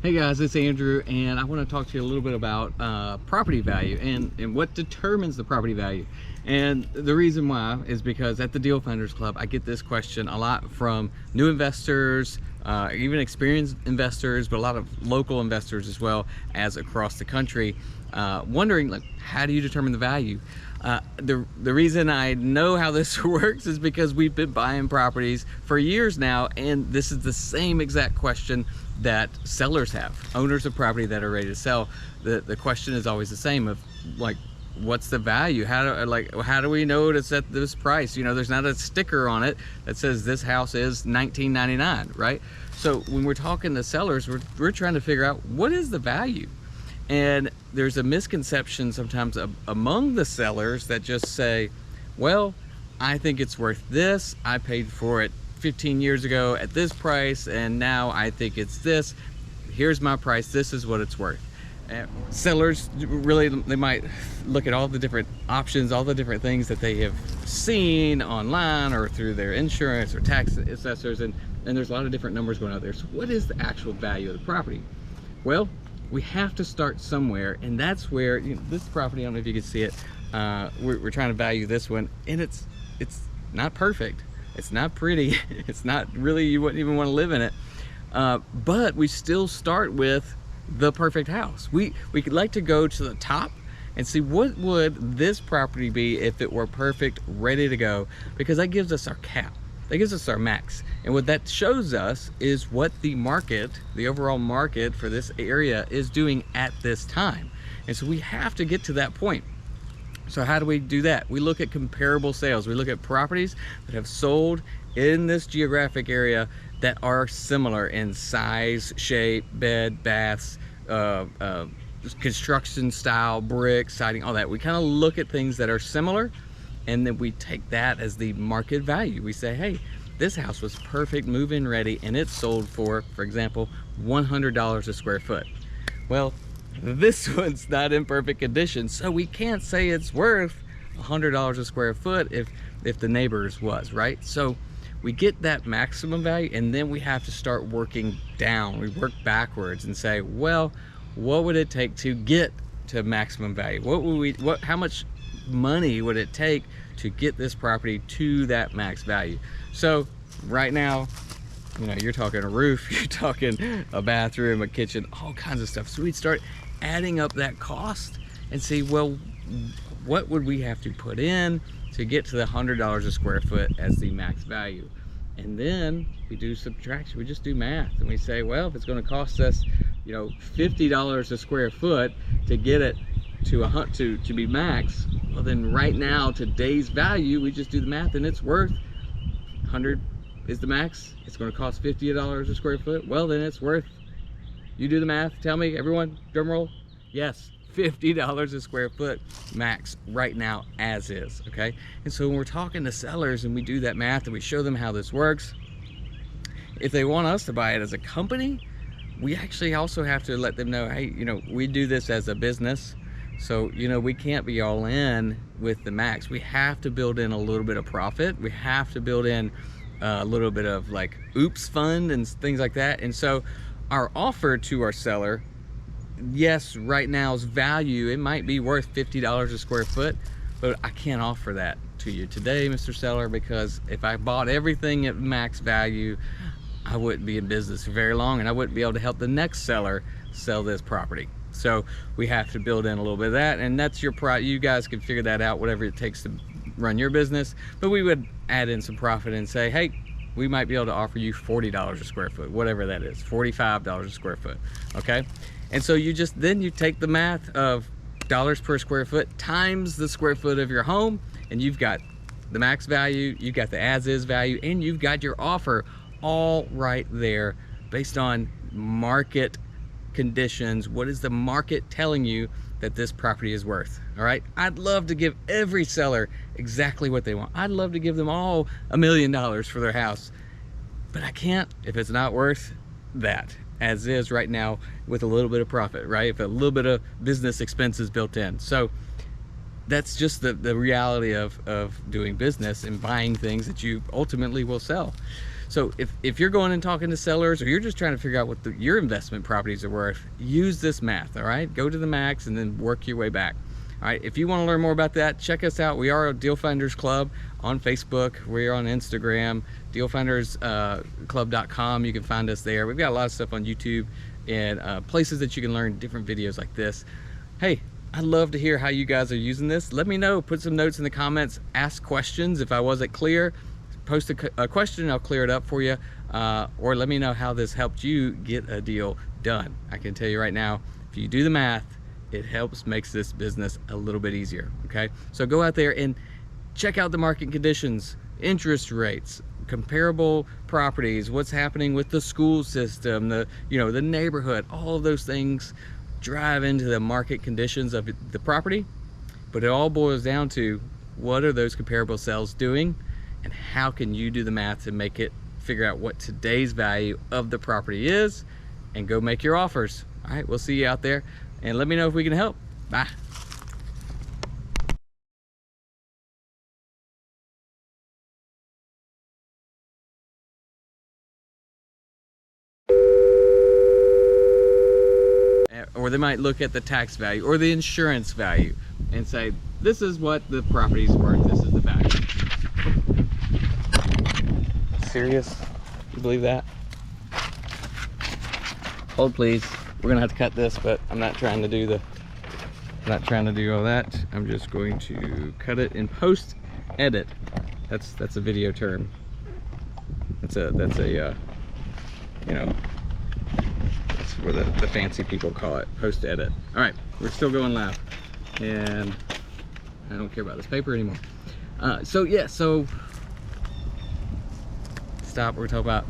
Hey guys, it's Andrew, and I want to talk to you a little bit about property value and what determines the property value. And the reason why is because at the Deal Finders Club, I get this question a lot from new investors, even experienced investors, but a lot of local investors as well as across the country, wondering, like, how do you determine the value? The reason I know how this works is because we've been buying properties for years now, and this is the same exact question that sellers have, owners of property that are ready to sell. The question is always the same of, like, what's the value? How do we know it's at this price? You know, there's not a sticker on it that says this house is $19.99, right? So when we're talking to sellers, we're trying to figure out what is the value. And there's a misconception sometimes among the sellers that just say, well, I think it's worth this. I paid for it 15 years ago at this price, and now I think it's this. Here's my price. This is what it's worth. Sellers really, they might look at all the different options, all the different things that they have seen online or through their insurance or tax assessors, and there's a lot of different numbers going out there. So what is the actual value of the property? Well, we have to start somewhere, and that's where, you know, this property, I don't know if you can see it, we're trying to value this one, and it's not perfect, it's not pretty, it's not really, you wouldn't even want to live in it, but we still start with the perfect house. We could like to go to the top and see what would this property be if it were perfect, ready to go, because that gives us our cap. That gives us our max. And what that shows us is what the market, the overall market for this area is doing at this time. And so we have to get to that point. So how do we do that? We look at comparable sales. We look at properties that have sold in this geographic area that are similar in size, shape, bed, baths, construction style, brick, siding, all that. We kind of look at things that are similar, and then we take that as the market value. We say, hey, this house was perfect, move-in ready, and it sold for example, $100 a square foot. Well, this one's not in perfect condition, so we can't say it's worth $100 a square foot if the neighbor's was, right? So we get that maximum value, and then we have to start working down. We work backwards and say, well, what would it take to get to maximum value? How much money would it take to get this property to that max value? So right now, you know, you're talking a roof, you're talking a bathroom, a kitchen, all kinds of stuff. So we'd start adding up that cost and see, well, what would we have to put in to get to the $100 a square foot as the max value? And then we do subtraction. We just do math, and we say, well, if it's going to cost us, you know, $50 a square foot to get it to be max, well, then right now, today's value, we just do the math, and it's worth 100 is the max. It's going to cost $50 a square foot. Well, then it's worth, you do the math, tell me, everyone, drum roll. Yes, $50 a square foot max right now as is, okay? And so when we're talking to sellers and we do that math and we show them how this works, if they want us to buy it as a company, we actually also have to let them know, hey, you know, we do this as a business. So, you know, we can't be all in with the max. We have to build in a little bit of profit. We have to build in a little bit of, like, oops fund and things like that. And so our offer to our seller, yes, right now's value, it might be worth $50 a square foot, but I can't offer that to you today, Mr. Seller, because if I bought everything at max value, I wouldn't be in business for very long, and I wouldn't be able to help the next seller sell this property. So we have to build in a little bit of that, and that's your you guys can figure that out, whatever it takes to run your business. But we would add in some profit and say, hey, we might be able to offer you $40 a square foot, whatever that is, $45 a square foot, okay? And so you take the math of dollars per square foot times the square foot of your home, and you've got the max value, you've got the as-is value, and you've got your offer all right there based on market conditions. What is the market telling you that this property is worth? All right, I'd love to give every seller exactly what they want. I'd love to give them all $1 million for their house, but I can't if it's not worth that as is right now, with a little bit of profit, right? If a little bit of business expenses built in. So that's just the reality of doing business and buying things that you ultimately will sell. So if you're going and talking to sellers, or you're just trying to figure out what your investment properties are worth, use this math. All right, go to the max and then work your way back. All right, if you want to learn more about that, check us out. We are a Deal Finders Club on Facebook. We're on Instagram, dealfindersclub.com. You can find us there. We've got a lot of stuff on YouTube and places that you can learn different videos like this. Hey, I'd love to hear how you guys are using this. Let me know. Put some notes in the comments. Ask questions. If I wasn't clear, post a question. I'll clear it up for you. Or let me know how this helped you get a deal done. I can tell you right now, if you do the math, it makes this business a little bit easier. Okay, so go out there and check out the market conditions, interest rates, comparable properties, what's happening with the school system, the neighborhood. All of those things drive into the market conditions of the property, but it all boils down to what are those comparable sales doing, and how can you do the math to make it figure out what today's value of the property is, and go make your offers. All right, we'll see you out there, and let me know if we can help. Bye. Or they might look at the tax value or the insurance value and say, this is what the property's worth, this is the value. Serious? You believe that? Hold please. We're gonna have to cut this, but I'm not trying to do all that. I'm just going to cut it in post edit. That's a video term. That's a you know, that's where the fancy people call it, post edit. All right, we're still going live, and I don't care about this paper anymore. So stop. We're talking about